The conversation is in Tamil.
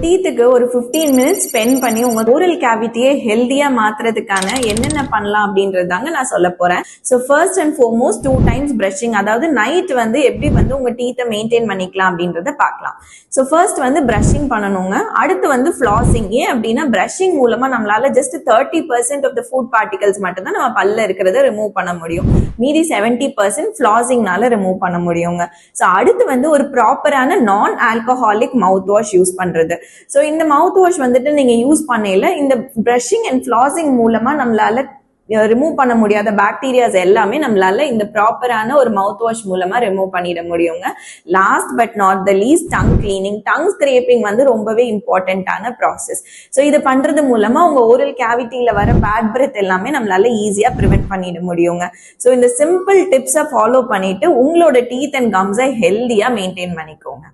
டீத்துக்கு ஒரு 15 மினிட்ஸ் ஸ்பெண்ட் பண்ணி உங்க ஓரல் கேவிட்டியை ஹெல்தியா மாத்துறதுக்கான என்னென்ன பண்ணலாம் அப்படின்றதாங்க நான் சொல்ல போறேன். So first and foremost 2 times brushing, அதாவது நைட் எப்படி உங்க டீத்தை மெயின்டைன் பண்ணிக்கலாம் அப்படின்றத பார்க்கலாம். ஸோ ஃபர்ஸ்ட் பிரஷிங் பண்ணணுங்க. அடுத்து ஃபிளாசிங். ஏன் அப்படின்னா பிரஷிங் மூலமா நம்மளால just 30% of the food particles மட்டும் தான் நம்ம பல்ல இருக்கிறத ரிமூவ் பண்ண முடியும். மீதி 70% ஃபிளாசிங்னால ரிமூவ் பண்ண முடியுங்க. ஸோ அடுத்து ஒரு ப்ராப்பரான நான் ஆல்கஹாலிக் மவுத் வாஷ் யூஸ் பண்றது. ஸோ இந்த மவுத் வாஷ் நீங்க யூஸ் பண்ணல இந்த பிரஷிங் அண்ட் ஃபிளாசிங் மூலமா நம்மளால ரிமூவ் பண்ண முடியாத பாக்டீரியாஸ் எல்லாமே நம்மளால இந்த ப்ராப்பரான ஒரு மவுத் வாஷ் மூலமா ரிமூவ் பண்ணிட முடியுங்க. Last but not the least tongue cleaning. Tongue scraping ரொம்பவே இம்பார்ட்டன்டான ப்ராசஸ். ஸோ இது பண்றது மூலமா உங்க ஓரல் கேவிட்டியில வர பேட் பிரெத் எல்லாமே நம்மளால ஈஸியா ப்ரிவென்ட் பண்ணிட முடியுங்க. ஸோ இந்த சிம்பிள் டிப்ஸை ஃபாலோ பண்ணிட்டு உங்களோட டீத் அண்ட் கம்ஸை ஹெல்தியா மெயின்டைன் பண்ணிக்கோங்க.